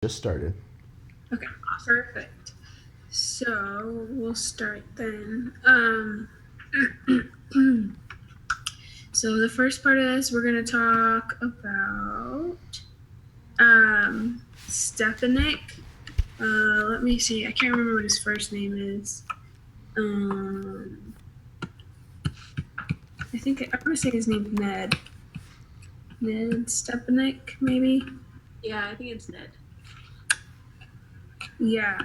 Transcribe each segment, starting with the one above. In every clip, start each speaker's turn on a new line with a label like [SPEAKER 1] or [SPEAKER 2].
[SPEAKER 1] Just started.
[SPEAKER 2] Okay, perfect. So we'll start then. So the first part of this, we're gonna talk about Stepanik. Let me see. I can't remember what his first name is. Um, I'm gonna say his name's Ned. Ned Stepanik, maybe.
[SPEAKER 3] Yeah, I think it's Ned.
[SPEAKER 2] Yeah.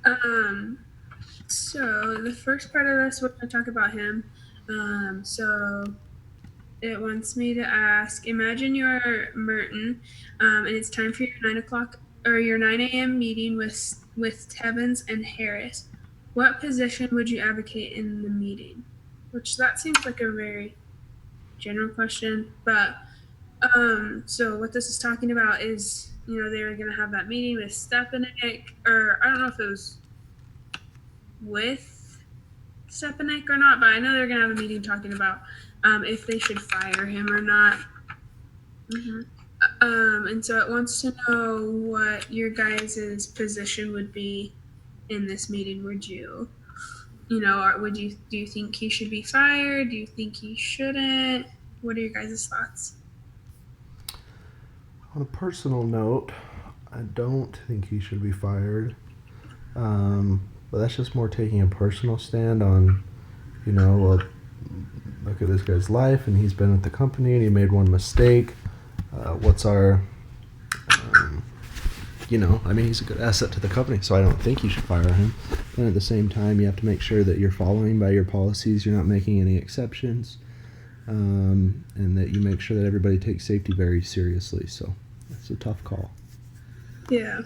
[SPEAKER 2] Um, so the first part of this, we're gonna talk about him. So it wants me to ask, imagine you're Merton, and it's time for your 9 o'clock or your 9 a.m. meeting with Tebbins and Harris. What position would you advocate in the meeting? Which that seems like a very general question, but so what this is talking about is, they were gonna have that meeting with Stepanek, or I don't know if it was with Stepanek or not, but I know they're gonna have a meeting talking about if they should fire him or not.
[SPEAKER 3] Mm-hmm.
[SPEAKER 2] And so it wants to know what your guys' position would be in this meeting. Do you think he should be fired? Do you think he shouldn't? What are your guys' thoughts?
[SPEAKER 1] On a personal note, I don't think he should be fired. But that's just more taking a personal stand on, well, look at this guy's life, and he's been at the company, and he made one mistake. What's our, he's a good asset to the company, so I don't think you should fire him. But at the same time, you have to make sure that you're following by your policies, you're not making any exceptions, and that you make sure that everybody takes safety very seriously. So it's a tough call.
[SPEAKER 2] Yeah.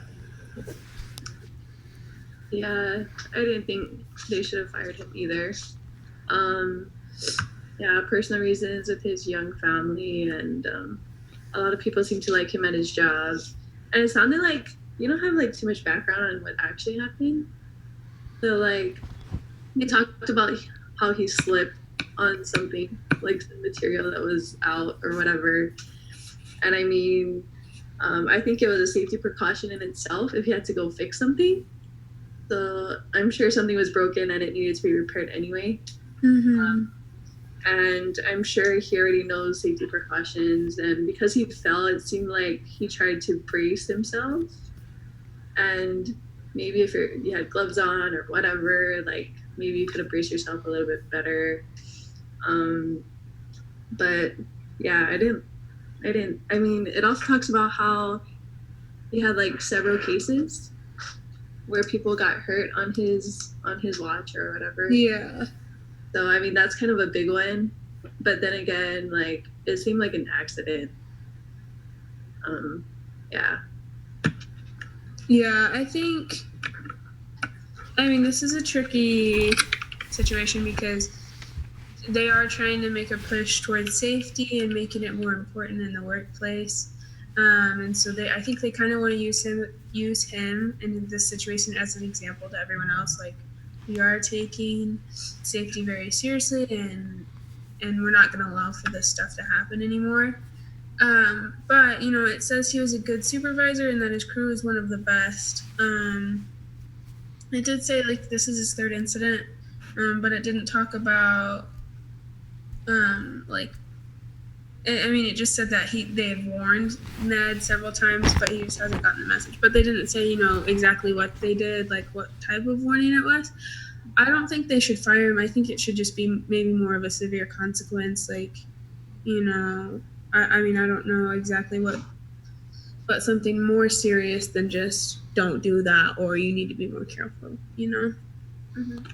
[SPEAKER 3] Yeah, I didn't think they should have fired him either. Yeah, personal reasons with his young family, and a lot of people seem to like him at his job. And it sounded like you don't have like too much background on what actually happened. So like, he talked about how he slipped on something, like some material that was out or whatever. And I mean, I think it was a safety precaution in itself if he had to go fix something. So I'm sure something was broken and it needed to be repaired anyway.
[SPEAKER 2] Mm-hmm.
[SPEAKER 3] And I'm sure he already knows safety precautions. And because he fell, it seemed like he tried to brace himself. And maybe if you had gloves on or whatever, like maybe you could have braced yourself a little bit better. But yeah, I didn't. I mean, it also talks about how he had like several cases where people got hurt on his watch or whatever.
[SPEAKER 2] Yeah.
[SPEAKER 3] So I mean, that's kind of a big one. But then again, like it seemed like an accident. Yeah.
[SPEAKER 2] Yeah, I mean, this is a tricky situation because they are trying to make a push towards safety and making it more important in the workplace. And so I think they kind of want to use him in this situation as an example to everyone else. Like, we are taking safety very seriously, and we're not going to allow for this stuff to happen anymore. But it says he was a good supervisor and that his crew is one of the best. It did say like this is his third incident, but it didn't talk about it just said that they've warned Ned several times, but he just hasn't gotten the message. But they didn't say, exactly what they did, like what type of warning it was. I don't think they should fire him. I think it should just be maybe more of a severe consequence. Like, I mean, I don't know exactly but something more serious than just don't do that or you need to be more careful,
[SPEAKER 3] Mm-hmm.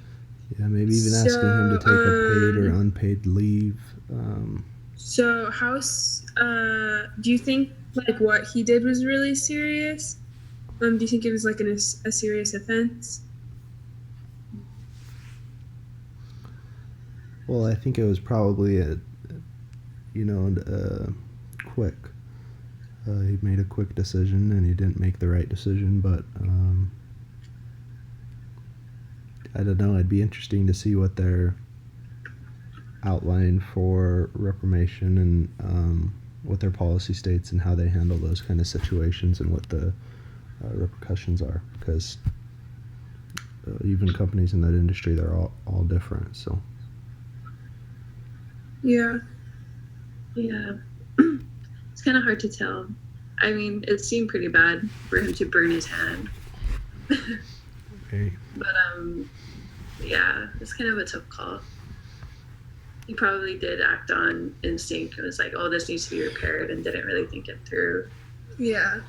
[SPEAKER 1] Yeah, maybe even asking him to take a paid or unpaid leave.
[SPEAKER 2] So do you think like what he did was really serious? Do you think it was like a serious offense?
[SPEAKER 1] Well, I think it was probably quick. He made a quick decision, and he didn't make the right decision. But I don't know. It'd be interesting to see what their outline for reformation and what their policy states and how they handle those kind of situations and what the repercussions are, because even companies in that industry, they're all different. So
[SPEAKER 2] Yeah.
[SPEAKER 3] Yeah. It's kind of hard to tell. I mean, it seemed pretty bad for him to burn his hand.
[SPEAKER 1] hey,
[SPEAKER 3] But yeah, it's kind of a tough call. He probably did act on instinct and was like, "Oh, this needs to be repaired," and didn't really think it through.
[SPEAKER 2] Yeah.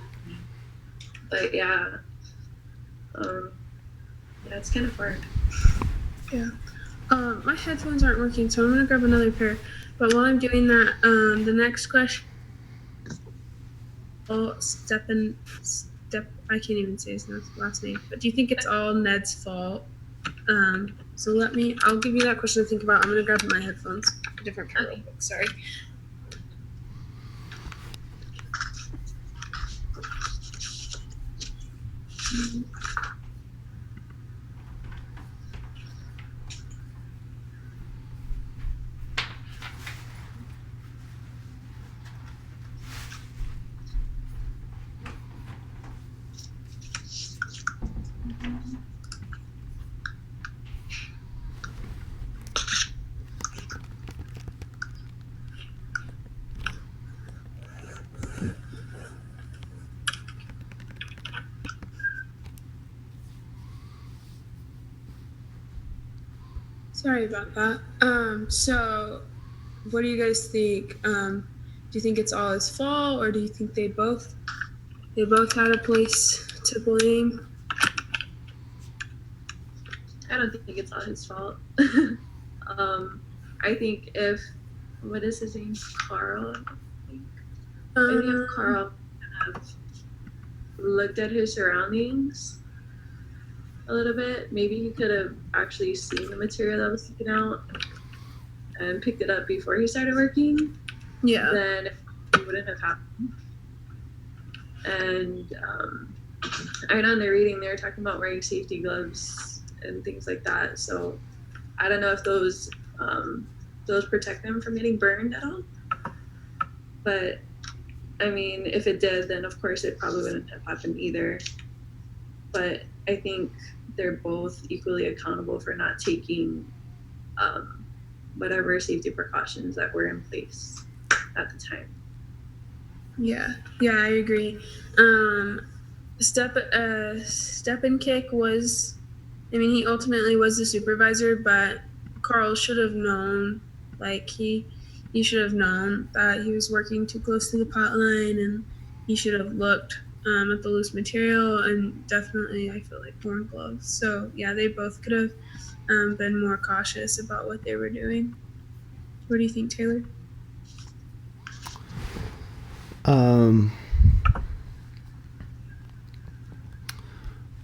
[SPEAKER 3] But yeah, yeah, it's kind of hard.
[SPEAKER 2] Yeah. My headphones aren't working, so I'm gonna grab another pair. But while I'm doing that, the next question. Oh, I can't even say his last name. But do you think it's all Ned's fault? So I'll give you that question to think about. I'm gonna grab my headphones. A different pair real quick. Sorry. Sorry about that. So what do you guys think? Do you think it's all his fault, or do you think they both had a place to blame?
[SPEAKER 3] I don't think it's all his fault. I think what is his name? Carl. I think if Carl have looked at his surroundings a little bit, maybe he could have actually seen the material that was taken out and picked it up before he started working.
[SPEAKER 2] Yeah.
[SPEAKER 3] Then it wouldn't have happened. And I know in the reading they were talking about wearing safety gloves and things like that. So I don't know if those protect them from getting burned at all. But I mean, if it did, then of course it probably wouldn't have happened either. But I think they're both equally accountable for not taking whatever safety precautions that were in place at the time.
[SPEAKER 2] Yeah, I agree. Step and Kick was, I mean, he ultimately was the supervisor, but Carl should have known, like he should have known that he was working too close to the pot line, and he should have looked at the loose material, and definitely I feel like worn gloves. So yeah, they both could have been more cautious about what they were doing. What do you think, Taylor?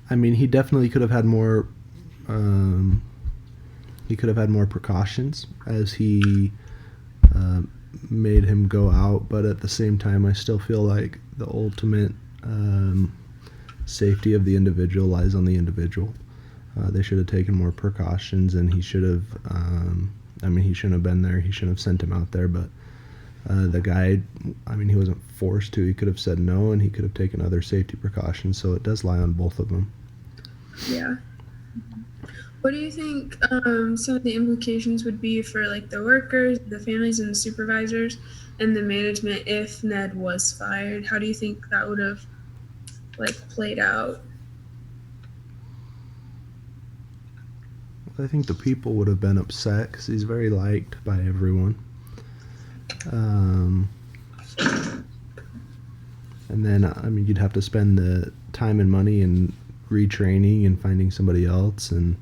[SPEAKER 1] I mean, he definitely could have had more. He could have had more precautions as he made him go out, but at the same time, I still feel like the ultimate safety of the individual lies on the individual. They should have taken more precautions, and he should have. I mean, he shouldn't have been there. He shouldn't have sent him out there, but the guy, I mean, he wasn't forced to. He could have said no, and he could have taken other safety precautions. So it does lie on both of them.
[SPEAKER 2] Yeah. What do you think some of the implications would be for like the workers, the families, and the supervisors, and the management if Ned was fired? How do you think that would have played out?
[SPEAKER 1] I think the people would have been upset because he's very liked by everyone. And then, I mean, you'd have to spend the time and money in retraining and finding somebody else. And,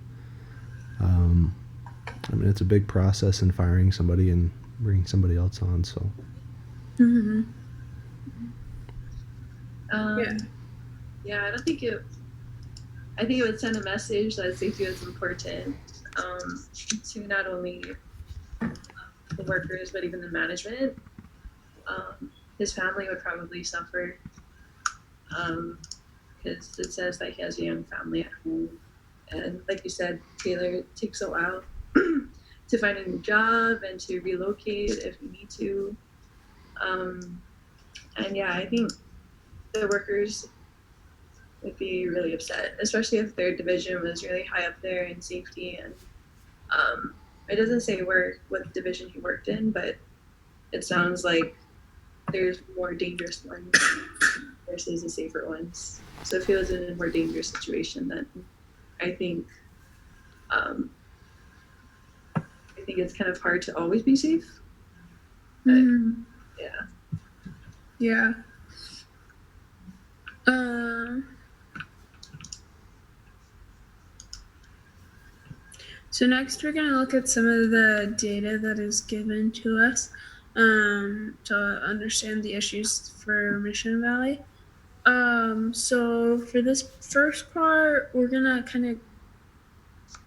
[SPEAKER 1] I mean, it's a big process in firing somebody and bringing somebody else on, so.
[SPEAKER 2] Mm-hmm.
[SPEAKER 3] Yeah, I think it would send a message that safety is important to not only the workers, but even the management. His family would probably suffer because it says that he has a young family at home. And like you said, Taylor, it takes a while to find a new job and to relocate if you need to. And yeah, I think the workers would be really upset, especially if their division was really high up there in safety. And it doesn't say what division he worked in, but it sounds like there's more dangerous ones versus the safer ones. So if he was in a more dangerous situation, then I think um, I think it's kind of hard to always be safe. But yeah.
[SPEAKER 2] Yeah. Um. So next we're going to look at some of the data that is given to us to understand the issues for Mission Valley. So for this first part, we're going to kind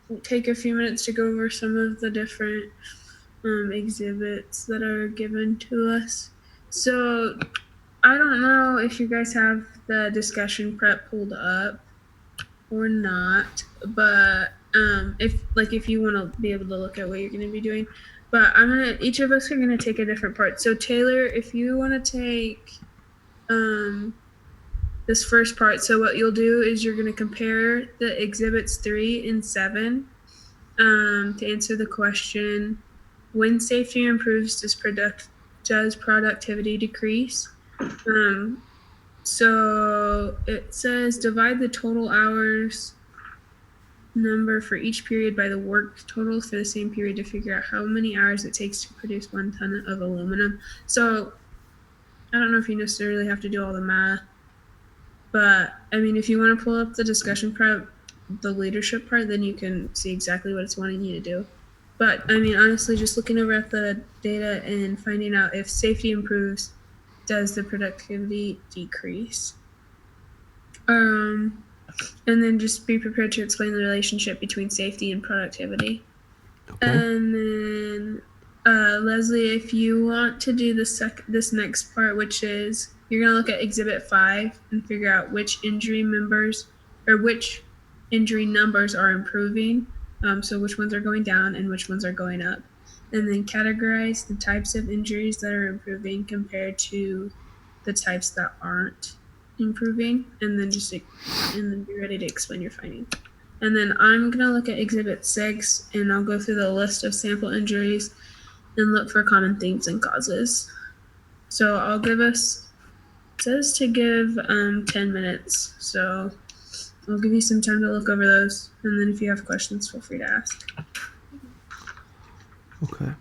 [SPEAKER 2] of take a few minutes to go over some of the different exhibits that are given to us. So I don't know if you guys have the discussion prep pulled up or not, but if you want to be able to look at what you're going to be doing, but each of us are going to take a different part. So Taylor, if you want to take this first part, so what you'll do is you're going to compare the exhibits 3 and 7 to answer the question, when safety improves, does productivity decrease? So it says divide the total hours number for each period by the work total for the same period to figure out how many hours it takes to produce 1 ton of aluminum. So I don't know if you necessarily have to do all the math, but I mean, if you want to pull up the discussion part, the leadership part, then you can see exactly what it's wanting you to do. But I mean, honestly, just looking over at the data and finding out if safety improves, does the productivity decrease? And then just be prepared to explain the relationship between safety and productivity.
[SPEAKER 1] Okay.
[SPEAKER 2] And then Leslie, if you want to do this next part, which is you're gonna look at Exhibit 5 and figure out which injury numbers are improving. So which ones are going down and which ones are going up, and then categorize the types of injuries that are improving compared to the types that aren't improving, and then be ready to explain your findings. And then I'm going to look at Exhibit 6, and I'll go through the list of sample injuries and look for common themes and causes. So it says to give 10 minutes. So I'll give you some time to look over those. And then if you have questions, feel free to ask.
[SPEAKER 1] Okay.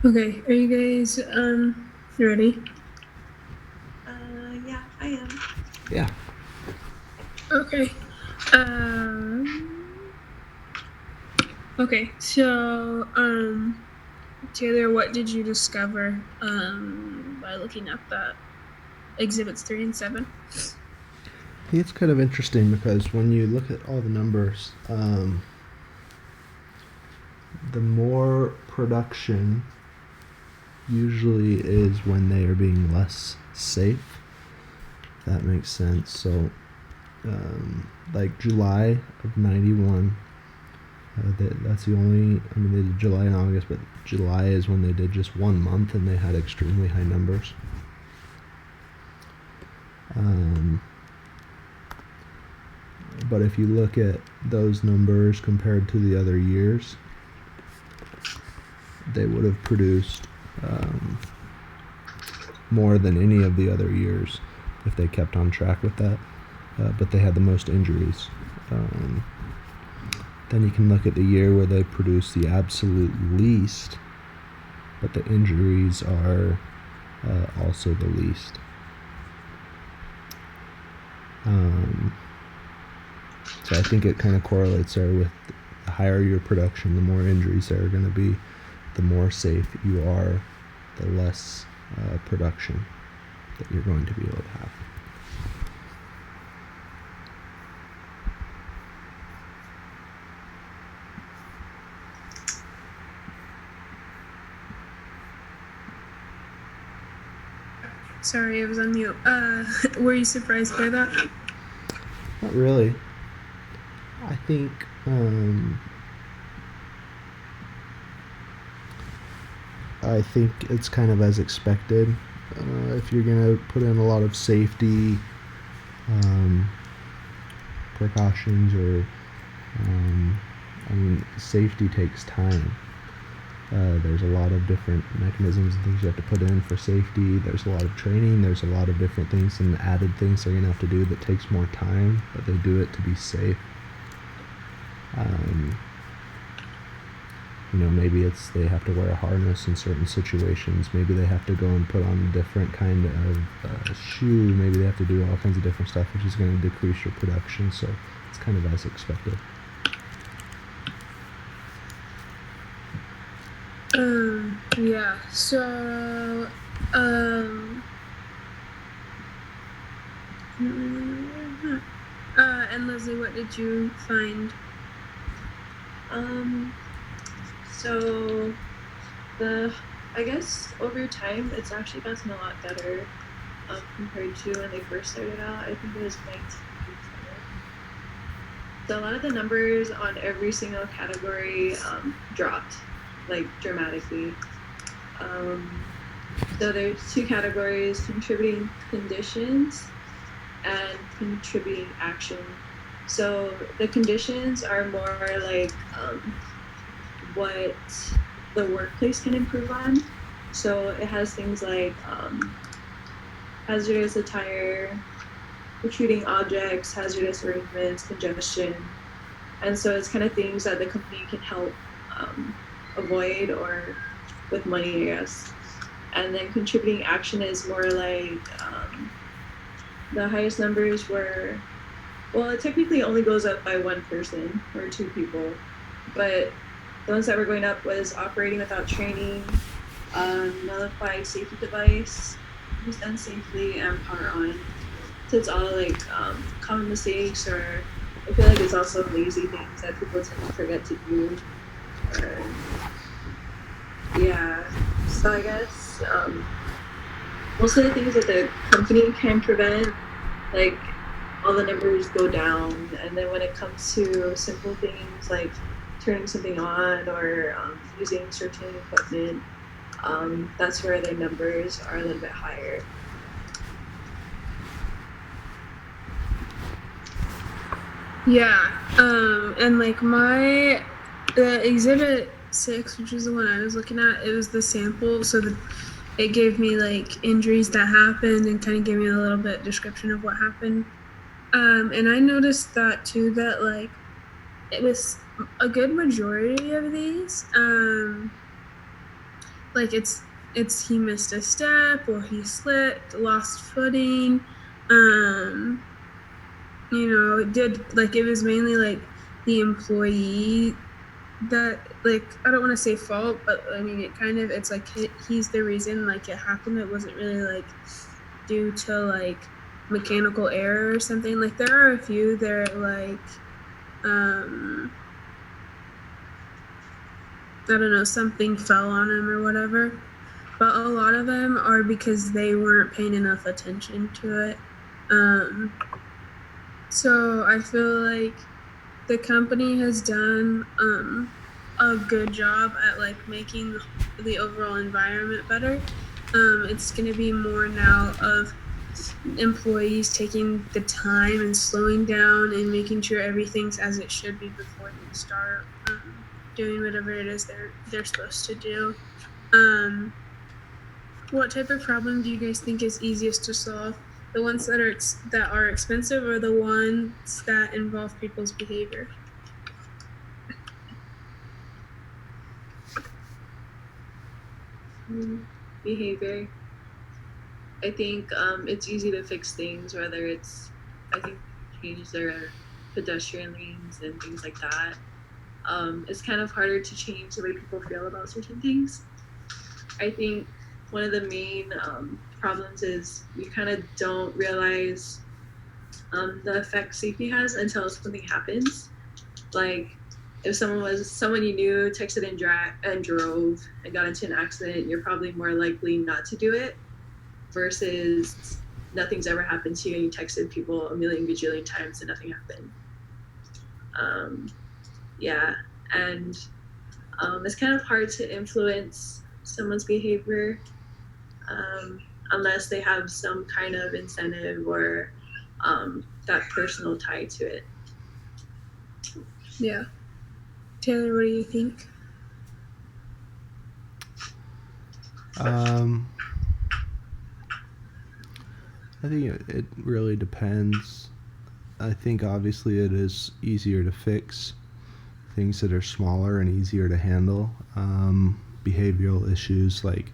[SPEAKER 2] Okay, are you guys ready?
[SPEAKER 3] Yeah, I am.
[SPEAKER 1] Yeah.
[SPEAKER 2] Okay. Um okay, so Taylor, what did you discover by looking at that exhibits 3 and 7?
[SPEAKER 1] It's kind of interesting because when you look at all the numbers, the more production usually is when they are being less safe. If that makes sense. So, like July of '91, that's the only. I mean, they did July and August, but July is when they did just 1 month and they had extremely high numbers. But if you look at those numbers compared to the other years, they would have produced more than any of the other years if they kept on track with that. But they had the most injuries. Then you can look at the year where they produced the absolute least, but the injuries are also the least. So I think it kind of correlates there with the higher your production, the more injuries there are going to be. The more safe you are, the less production that you're going to be able to have.
[SPEAKER 2] Sorry, I was on mute. Were you surprised by that?
[SPEAKER 1] Not really. I think it's kind of as expected. If you're going to put in a lot of safety precautions, or I mean, safety takes time. There's a lot of different mechanisms and things you have to put in for safety. There's a lot of training. There's a lot of different things and added things they're going to have to do that takes more time, but they do it to be safe. Maybe it's they have to wear a harness in certain situations. Maybe they have to go and put on a different kind of shoe. Maybe they have to do all kinds of different stuff, which is going to decrease your production. So it's kind of as expected.
[SPEAKER 2] Yeah. So, and Leslie, what did you find?
[SPEAKER 3] So I guess over time it's actually gotten a lot better compared to when they first started out. I think it was 1987. So a lot of the numbers on every single category dropped like dramatically. So there's two categories: contributing conditions and contributing action. So the conditions are more like what the workplace can improve on. So it has things like hazardous attire, protruding objects, hazardous arrangements, congestion. And so it's kind of things that the company can help avoid, or with money, I guess. And then contributing action is more like the highest numbers were, well, it technically only goes up by one person or two people, but the ones that were going up was operating without training, nullify safety device, use unsafely, and power on. So it's all like common mistakes, or I feel like it's also lazy things that people tend to forget to do. Or, yeah, so I guess most of the things that the company can prevent, like all the numbers go down. And then when it comes to simple things like turning something on, or using certain equipment, that's where the numbers are a little bit higher.
[SPEAKER 2] Yeah. And like the exhibit 6, which is the one I was looking at, it was the sample, so it gave me like injuries that happened and kind of gave me a little bit description of what happened. And I noticed that too, that like it was a good majority of these, like it's he missed a step or he slipped, lost footing. Um, did like it was mainly like the employee that like I don't want to say fault, but I mean it's like he's the reason like it happened. It wasn't really like due to like mechanical error or something. Like there are a few that like I don't know, something fell on him or whatever. But a lot of them are because they weren't paying enough attention to it. So I feel like the company has done a good job at like making the overall environment better. It's going to be more now of employees taking the time and slowing down and making sure everything's as it should be before they start doing whatever it is they're supposed to do. What type of problem do you guys think is easiest to solve? The ones that are expensive, or the ones that involve people's behavior?
[SPEAKER 3] Behavior. I think it's easy to fix things, whether it's, I think, change their pedestrian lanes and things like that. It's kind of harder to change the way people feel about certain things. I think one of the main problems is you kind of don't realize the effect safety has until something happens. Like if someone you knew texted and drove and got into an accident, you're probably more likely not to do it versus nothing's ever happened to you and you texted people a million bajillion times and nothing happened. Yeah, and it's kind of hard to influence someone's behavior unless they have some kind of incentive or that personal tie to it.
[SPEAKER 2] Yeah. Taylor, what do you think?
[SPEAKER 1] I think it really depends. I think obviously it is easier to fix things that are smaller and easier to handle. Behavioral issues like,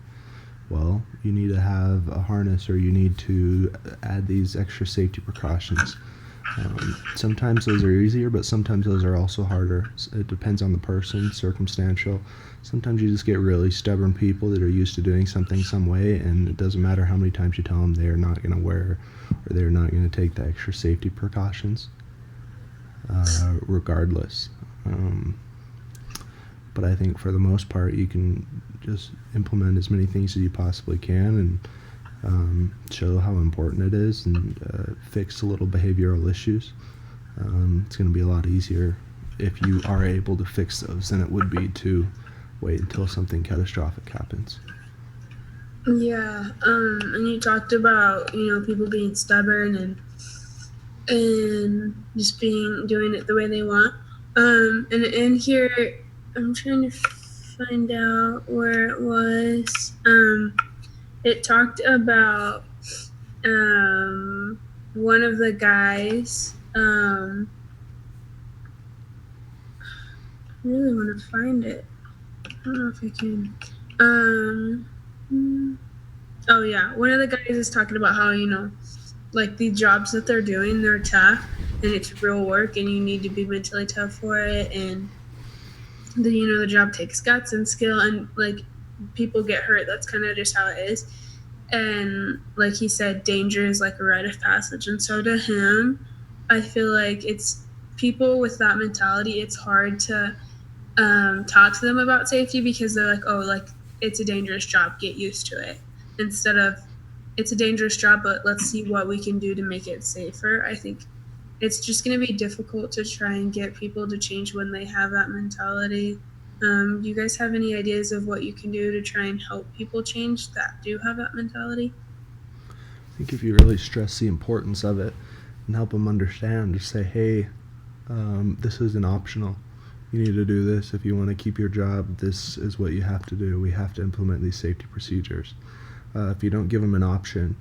[SPEAKER 1] well, you need to have a harness or you need to add these extra safety precautions. Sometimes those are easier, but sometimes those are also harder. It depends on the person, circumstantial. Sometimes you just get really stubborn people that are used to doing something some way, and it doesn't matter how many times you tell them they're not going to wear or they're not going to take the extra safety precautions, regardless. But I think for the most part, you can just implement as many things as you possibly can and show how important it is and fix the little behavioral issues. It's going to be a lot easier if you are able to fix those than it would be to wait until something catastrophic happens.
[SPEAKER 2] Yeah, and you talked about people being stubborn and just doing it the way they want. And in here, I'm trying to find out where it was. It talked about one of the guys. I really want to find it. I don't know if I can. Oh yeah, one of the guys is talking about how like the jobs that they're doing, they're tough and it's real work, and you need to be mentally tough for it, and the job takes guts and skill, and like people get hurt. That's kind of just how it is. And like he said, danger is like a rite of passage. And so to him, I feel like it's people with that mentality, it's hard to talk to them about safety because they're like, oh, like it's a dangerous job, get used to it, instead of it's a dangerous job, but let's see what we can do to make it safer. I think it's just going to be difficult to try and get people to change when they have that mentality. Do you guys have any ideas of what you can do to try and help people change that do have that mentality?
[SPEAKER 1] I think if you really stress the importance of it and help them understand, just say, hey, this isn't optional. You need to do this if you want to keep your job. This is what you have to do. We have to implement these safety procedures. If you don't give them an option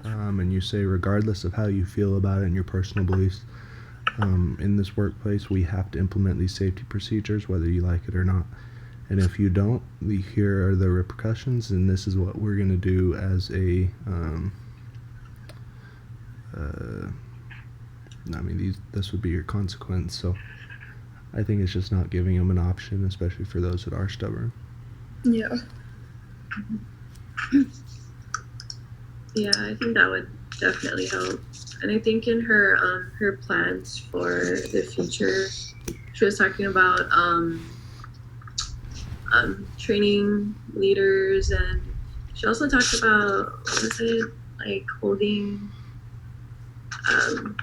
[SPEAKER 1] and you say, regardless of how you feel about it and your personal beliefs, in this workplace, we have to implement these safety procedures, whether you like it or not. And if you don't, here are the repercussions, and this is what we're going to do as a. I mean, this would be your consequence. So I think it's just not giving them an option, especially for those that are stubborn.
[SPEAKER 2] Yeah.
[SPEAKER 3] Yeah, I think that would definitely help. And I think in her plans for the future, she was talking about training leaders, and she also talked about, what was it, like um,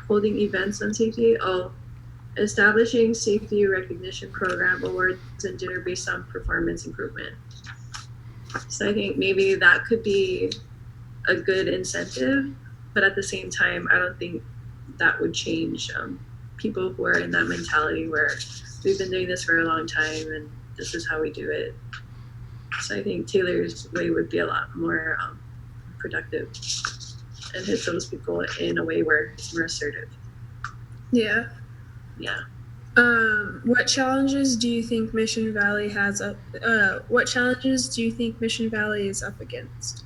[SPEAKER 3] holding events on safety. Oh, establishing safety recognition program awards and dinner based on performance improvement. So I think maybe that could be a good incentive, but at the same time, I don't think that would change people who are in that mentality where we've been doing this for a long time and this is how we do it. So I think Taylor's way would be a lot more productive and hit those people in a way where it's more assertive.
[SPEAKER 2] Yeah.
[SPEAKER 3] Yeah.
[SPEAKER 2] What challenges do you think Mission Valley has up? What challenges do you think Mission Valley is up against?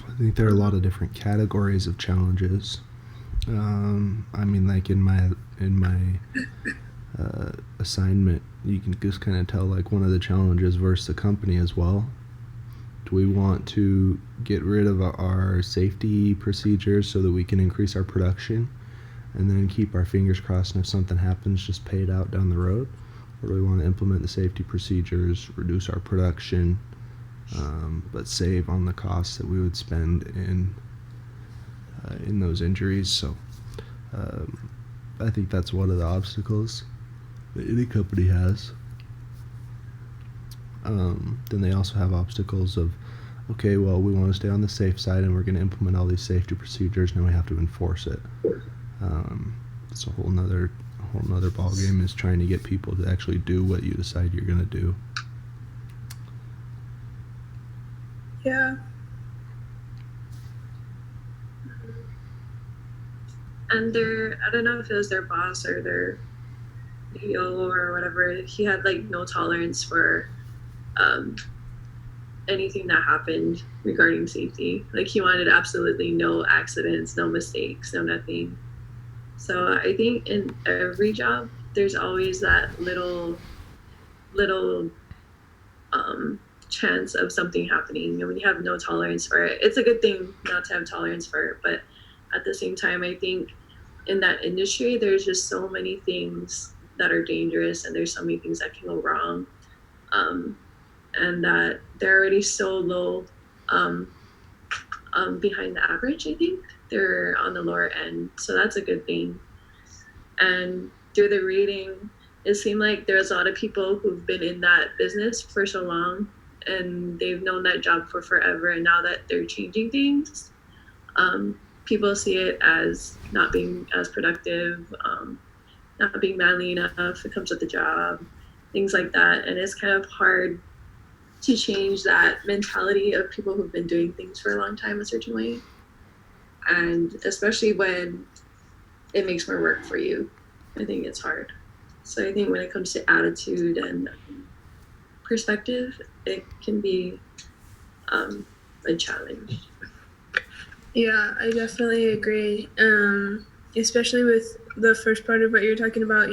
[SPEAKER 1] I think there are a lot of different categories of challenges. I mean, like in my assignment, you can just kind of tell like one of the challenges versus the company as well. Do we want to get rid of our safety procedures so that we can increase our production and then keep our fingers crossed, and if something happens, just pay it out down the road? Or do we want to implement the safety procedures, reduce our production, but save on the costs that we would spend in those injuries? So I think that's one of the obstacles that any company has. Then they also have obstacles of, okay, well, we want to stay on the safe side and we're going to implement all these safety procedures. Now we have to enforce it. It's a whole nother ball game, is trying to get people to actually do what you decide you're going to do.
[SPEAKER 2] Yeah.
[SPEAKER 3] And I don't know if it was their boss or their CEO or whatever, he had like no tolerance for anything that happened regarding safety. Like he wanted absolutely no accidents, no mistakes, no nothing. So I think in every job, there's always that little chance of something happening. And when you have no tolerance for it, it's a good thing not to have tolerance for it. But at the same time, I think in that industry, there's just so many things that are dangerous and there's so many things that can go wrong. And that they're already so low behind the average, I think. They're on the lower end. So that's a good thing. And through the reading, it seemed like there's a lot of people who've been in that business for so long and they've known that job for forever. And now that they're changing things, people see it as not being as productive, not being manly enough. It comes with the job, things like that. And it's kind of hard to change that mentality of people who've been doing things for a long time a certain way. And especially when it makes more work for you, I think it's hard. So I think when it comes to attitude and perspective, it can be a challenge.
[SPEAKER 2] Yeah, I definitely agree. Especially with the first part of what you're talking about,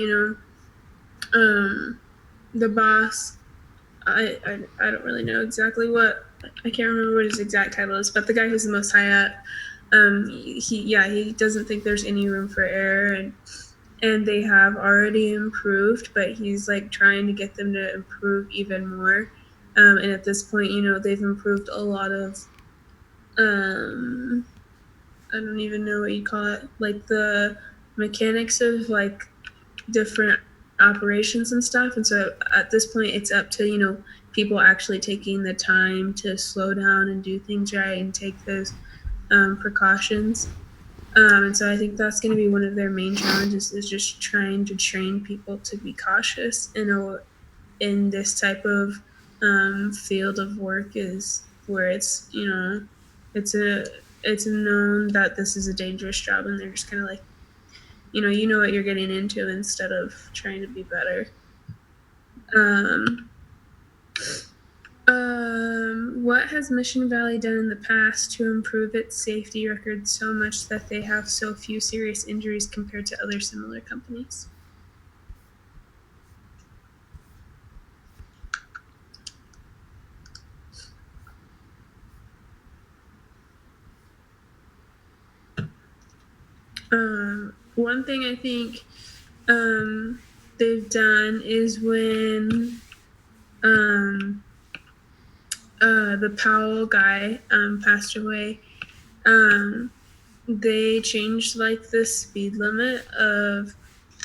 [SPEAKER 2] the boss. I don't really know exactly what, I can't remember what his exact title is, but the guy who's the most high up, he doesn't think there's any room for error, and they have already improved, but he's like trying to get them to improve even more. And at this point, they've improved a lot of, I don't even know what you call it, like the mechanics of like different operations and stuff. And so at this point, it's up to, people actually taking the time to slow down and do things right and take those precautions. And so I think that's going to be one of their main challenges, is just trying to train people to be cautious in this type of field of work, is where it's it's known that this is a dangerous job, and they're just kind of like, you know what you're getting into instead of trying to be better. What has Mission Valley done in the past to improve its safety record so much that they have so few serious injuries compared to other similar companies? One thing I think they've done is when the Powell guy passed away, they changed like the speed limit of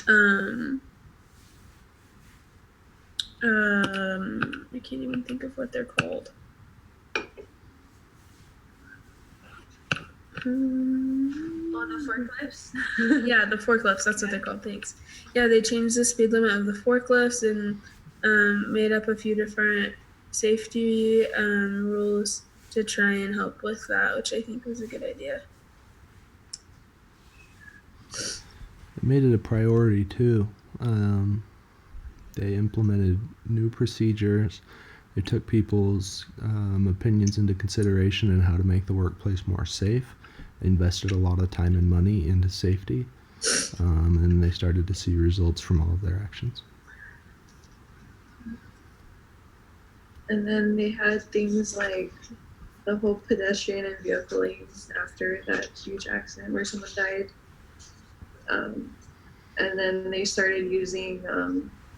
[SPEAKER 2] I can't even think of what they're called.
[SPEAKER 3] The forklifts.
[SPEAKER 2] Yeah, the forklifts. That's what they're called. Thanks. Yeah, they changed the speed limit of the forklifts and made up a few different safety rules to try and help with that, which I think was a good idea.
[SPEAKER 1] It made it a priority too. They implemented new procedures. They took people's opinions into consideration and how to make the workplace more safe. They invested a lot of time and money into safety, and they started to see results from all of their actions.
[SPEAKER 3] And then they had things like the whole pedestrian and vehicle lanes after that huge accident where someone died. And then they started using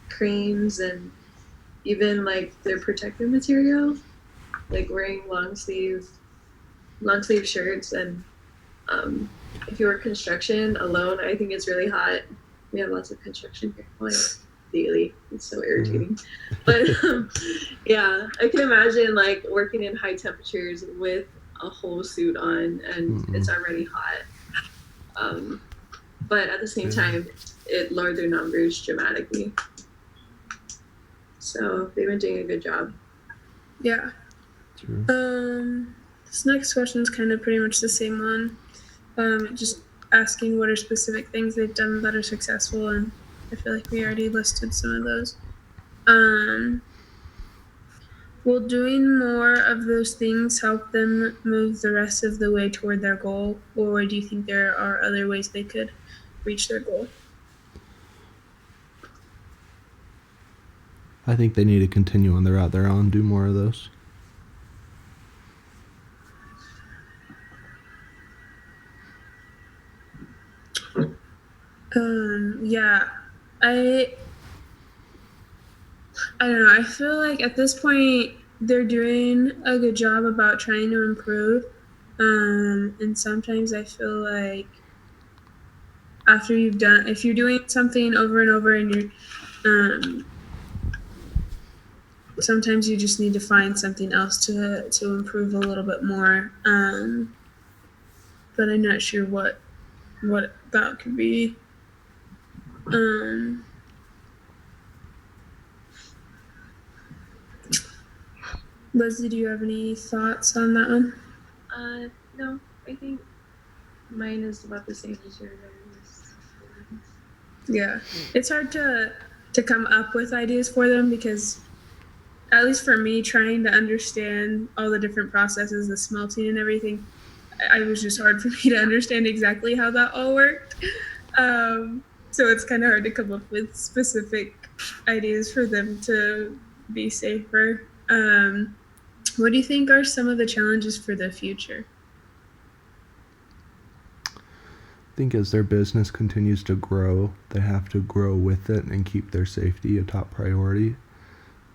[SPEAKER 3] cranes and even like their protective material, like wearing long sleeve shirts. And if you work construction alone, I think it's really hot. We have lots of construction here, like daily. It's so irritating. But yeah, I can imagine like working in high temperatures with a whole suit on, and it's already hot. But at the same time, it lowered their numbers dramatically. So they've been doing a good job.
[SPEAKER 2] Yeah.
[SPEAKER 1] True.
[SPEAKER 2] This next question is kind of pretty much the same one. Just asking what are specific things they've done that are successful, and I feel like we already listed some of those. Will doing more of those things help them move the rest of the way toward their goal, or do you think there are other ways they could reach their goal?
[SPEAKER 1] I think they need to continue on the route they're on, do more of those.
[SPEAKER 2] Yeah, I don't know. I feel like at this point they're doing a good job about trying to improve. And sometimes I feel like if you're doing something over and over and you're, sometimes you just need to find something else to improve a little bit more. But I'm not sure what that could be. Leslie, do you have any thoughts on that one?
[SPEAKER 3] No, I think mine is about the same as yours.
[SPEAKER 2] Yeah, it's hard to come up with ideas for them because, at least for me, trying to understand all the different processes, the smelting and everything, it was just hard for me to understand exactly how that all worked. So it's kind of hard to come up with specific ideas for them to be safer. What do you think are some of the challenges for the future?
[SPEAKER 1] I think as their business continues to grow, they have to grow with it and keep their safety a top priority.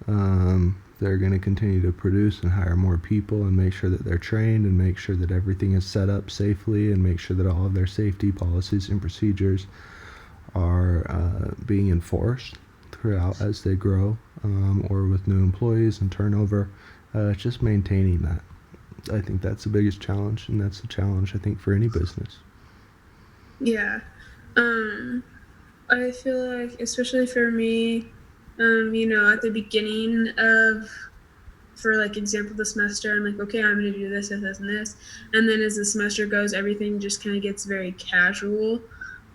[SPEAKER 1] They're going to continue to produce and hire more people and make sure that they're trained and make sure that everything is set up safely and make sure that all of their safety policies and procedures are being enforced throughout as they grow, or with new employees and turnover. Just maintaining that. I think that's the biggest challenge, and that's the challenge, I think, for any business.
[SPEAKER 2] Yeah. I feel like, especially for me, at the beginning of for like example the semester, I'm like, okay, I'm going to do this and this and this, and then as the semester goes, everything just kind of gets very casual.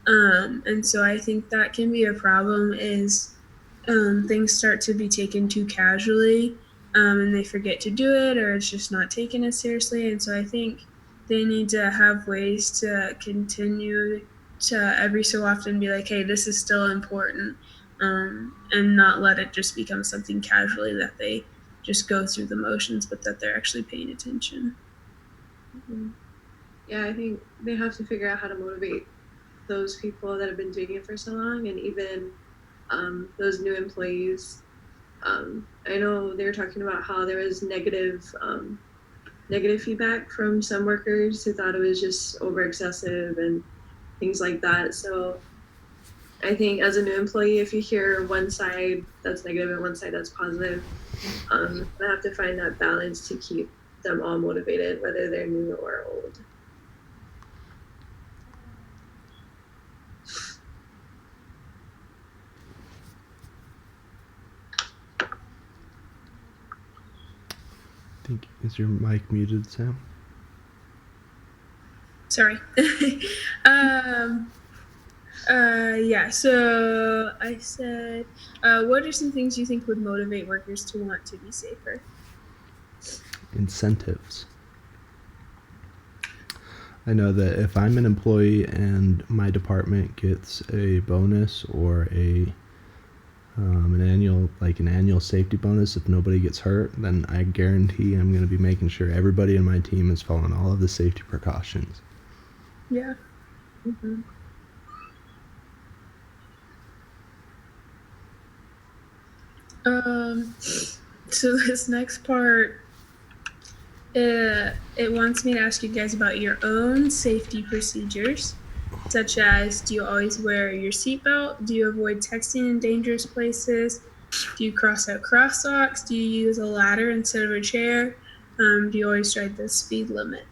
[SPEAKER 2] And so I think that can be a problem is things start to be taken too casually, and they forget to do it, or it's just not taken as seriously. And so I think they need to have ways to continue to every so often be like, hey, this is still important, and not let it just become something casually that they just go through the motions, but that they're actually paying attention.
[SPEAKER 3] Mm-hmm. Yeah, I think they have to figure out how to motivate those people that have been doing it for so long, and even those new employees. I know they were talking about how there was negative feedback from some workers who thought it was just over excessive and things like that. So I think as a new employee, if you hear one side that's negative and one side that's positive, I have to find that balance to keep them all motivated, whether they're new or old.
[SPEAKER 1] I think, is your mic muted, Sam?
[SPEAKER 2] Sorry. Yeah, so I said, what are some things you think would motivate workers to want to be safer?
[SPEAKER 1] Incentives. I know that if I'm an employee and my department gets a bonus or an annual safety bonus if nobody gets hurt, then I guarantee I'm going to be making sure everybody in my team is following all of the safety precautions.
[SPEAKER 2] Yeah.
[SPEAKER 3] Mm-hmm.
[SPEAKER 2] So this next part, it wants me to ask you guys about your own safety procedures, such as, do you always wear your seatbelt? Do you avoid texting in dangerous places? Do you cross out crosswalks? Do you use a ladder instead of a chair? Do you always drive the speed limit?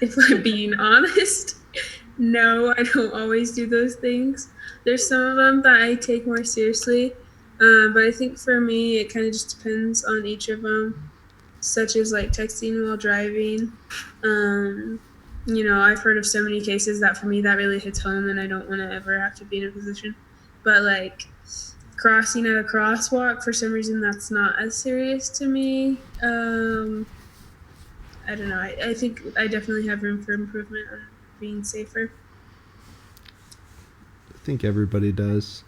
[SPEAKER 2] If I'm being honest, no, I don't always do those things. There's some of them that I take more seriously, but I think for me, it kind of just depends on each of them, such as like texting while driving. I've heard of so many cases that for me that really hits home, and I don't want to ever have to be in a position. But like crossing at a crosswalk, for some reason, that's not as serious to me. I don't know. I think I definitely have room for improvement on being safer.
[SPEAKER 1] I think everybody does.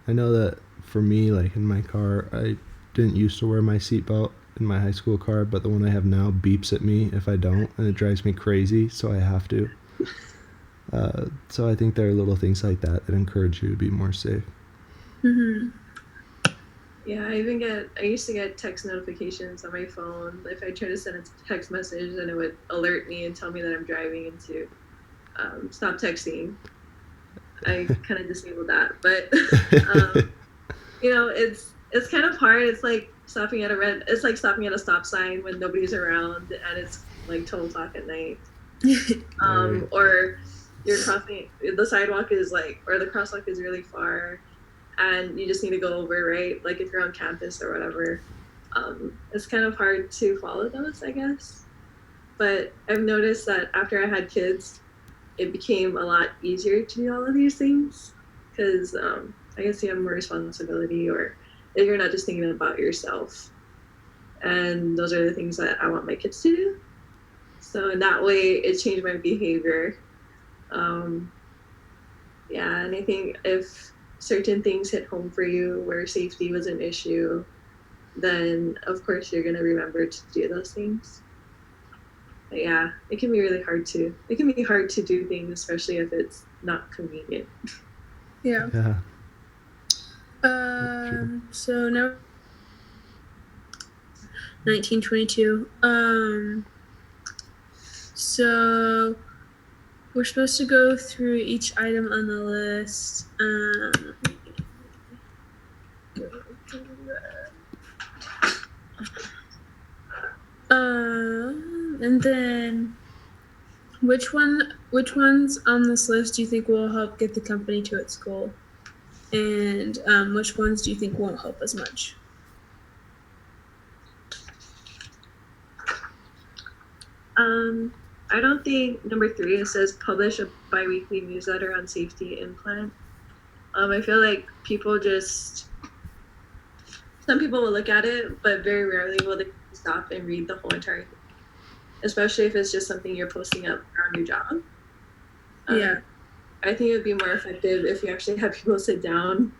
[SPEAKER 1] I know that for me, like in my car, I didn't used to wear my seatbelt in my high school car, but the one I have now beeps at me if I don't, and it drives me crazy, so I have to. So I think there are little things like that that encourage you to be more safe.
[SPEAKER 2] Mm-hmm.
[SPEAKER 3] Yeah, I used to get text notifications on my phone. If I try to send a text message, then it would alert me and tell me that I'm driving and to stop texting. I kind of disabled that, but it's kind of hard. It's like stopping at a stop sign when nobody's around and it's like 12 o'clock at night.
[SPEAKER 1] Right.
[SPEAKER 3] Or you're crossing the sidewalk is or the crosswalk is really far, and you just need to go over, right? Like if you're on campus or whatever. It's kind of hard to follow those, I guess. But I've noticed that after I had kids, it became a lot easier to do all of these things because I guess you have more responsibility, or if you're not just thinking about yourself. And those are the things that I want my kids to do. So in that way, it changed my behavior. Yeah, and I think if certain things hit home for you where safety was an issue, then of course you're going to remember to do those things. But yeah, it can be really hard to. It can be hard to do things, especially if it's not convenient.
[SPEAKER 2] Yeah.
[SPEAKER 1] Yeah.
[SPEAKER 2] So now 1922. So we're supposed to go through each item on the list. And then which ones on this list do you think will help get the company to its goal? and which ones do you think won't help as much?
[SPEAKER 3] I don't think number 3, it says publish a biweekly newsletter on safety implant. I feel like some people will look at it, but very rarely will they stop and read the whole entire thing, especially if it's just something you're posting up around your job.
[SPEAKER 2] Yeah.
[SPEAKER 3] I think it would be more effective if you actually have people sit down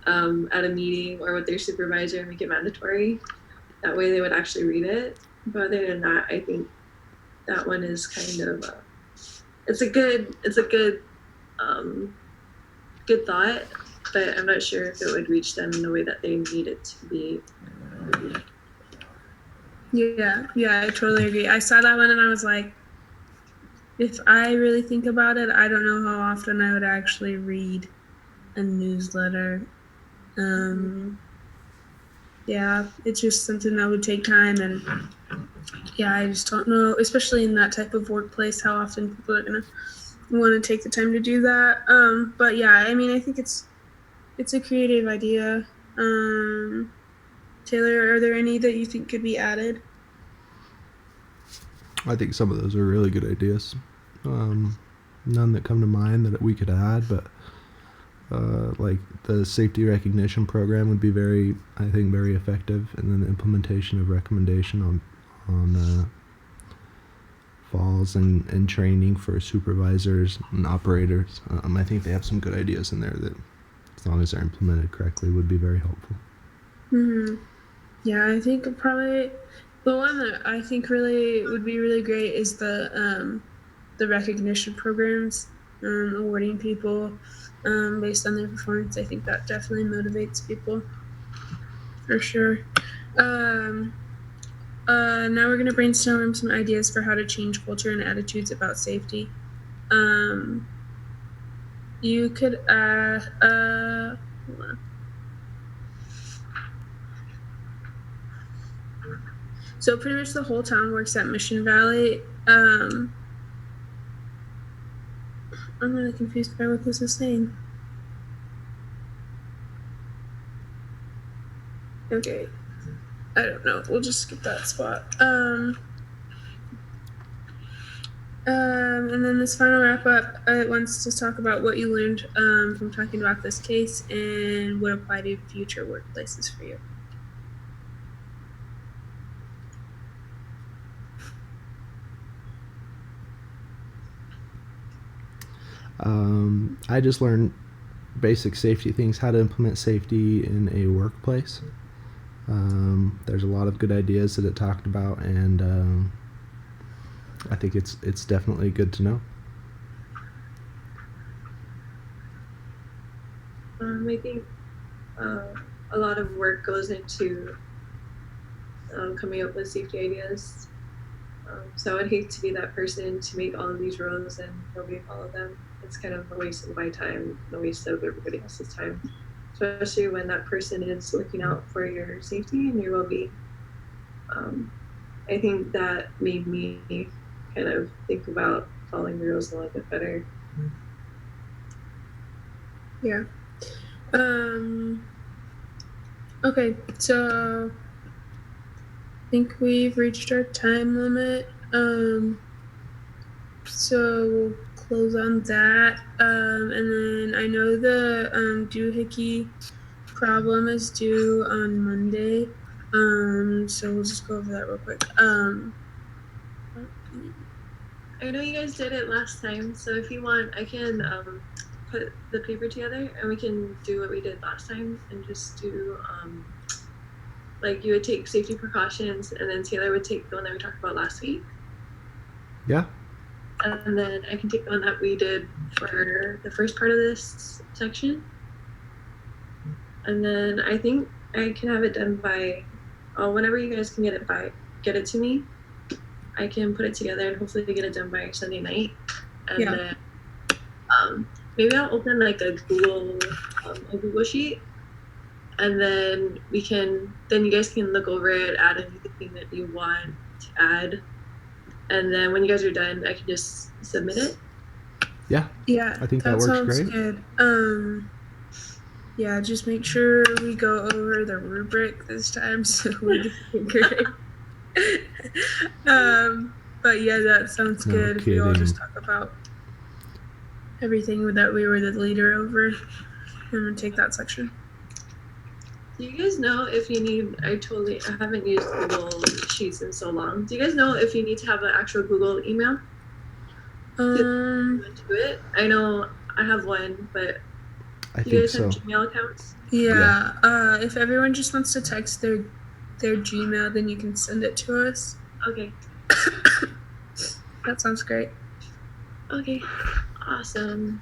[SPEAKER 3] at a meeting or with their supervisor and make it mandatory. That way they would actually read it. But other than that, I think that one is kind of it's a good good thought, but I'm not sure if it would reach them in the way that they need it to be.
[SPEAKER 2] Yeah, I totally agree. I saw that one and I was like, if I really think about it, I don't know how often I would actually read a newsletter. Yeah, it's just something that would take time, and yeah, I just don't know, especially in that type of workplace, how often people are gonna want to take the time to do that. But yeah, I mean, I think it's a creative idea. Taylor, are there any that you think could be added?
[SPEAKER 1] I think some of those are really good ideas. None that come to mind that we could add, but like the safety recognition program would be very effective, and then the implementation of recommendation on falls and training for supervisors and operators. I think they have some good ideas in there that, as long as they're implemented correctly, would be very helpful.
[SPEAKER 2] Yeah, I think probably the one that I think really would be really great is the recognition programs, awarding people based on their performance. I think that definitely motivates people for sure. Now we're going to brainstorm some ideas for how to change culture and attitudes about safety. You could hold on. So pretty much the whole town works at Mission Valley. I'm really confused by what this is saying. Okay, I don't know. We'll just skip that spot. And then this final wrap up, it wants to talk about what you learned from talking about this case and would apply to future workplaces for you.
[SPEAKER 1] I just learned basic safety things, how to implement safety in a workplace. There's a lot of good ideas that it talked about, and I think it's definitely good to know.
[SPEAKER 3] I think a lot of work goes into coming up with safety ideas. So I would hate to be that person to make all of these rules and nobody follow them. It's kind of a waste of my time, a waste of everybody else's time, especially when that person is looking out for your safety and your well-being. I think that made me kind of think about following the rules a little bit better.
[SPEAKER 2] Yeah. Okay, so I think we've reached our time limit. So we'll close on that. And then I know the doohickey problem is due on Monday. So we'll just go over that real quick.
[SPEAKER 3] I know you guys did it last time, so if you want, I can put the paper together and we can do what we did last time and just do like you would take safety precautions and then Taylor would take the one that we talked about last week.
[SPEAKER 1] Yeah.
[SPEAKER 3] And then I can take the one that we did for the first part of this section. And then I think I can have it done by whenever you guys can get it to me. I can put it together and hopefully get it done by Sunday night. And then maybe I'll open like a Google sheet, and then you guys can look over it, add anything that you want to add, and then when you guys are done, I can just submit it.
[SPEAKER 1] Yeah.
[SPEAKER 2] Yeah.
[SPEAKER 1] I think that works
[SPEAKER 2] sounds
[SPEAKER 1] great.
[SPEAKER 2] Good. yeah, just make sure we go over the rubric this time so we can figure it. But yeah, that sounds
[SPEAKER 1] No
[SPEAKER 2] good. If we all just
[SPEAKER 1] kidding.
[SPEAKER 2] talk about everything that we were the leader over, and take that section.
[SPEAKER 3] Do you guys know if you need? I haven't used Google Sheets in so long. Do you guys know if you need to have an actual Google email to do it? I know I have one, but
[SPEAKER 1] I
[SPEAKER 3] do you
[SPEAKER 1] think
[SPEAKER 3] guys have
[SPEAKER 1] so.
[SPEAKER 3] Gmail accounts?
[SPEAKER 2] Yeah. If everyone just wants to text their Gmail, then you can send it to us.
[SPEAKER 3] Okay.
[SPEAKER 2] That sounds great.
[SPEAKER 3] Okay. Awesome.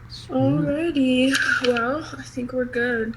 [SPEAKER 1] Sweet.
[SPEAKER 2] Alrighty. Well, I think we're good.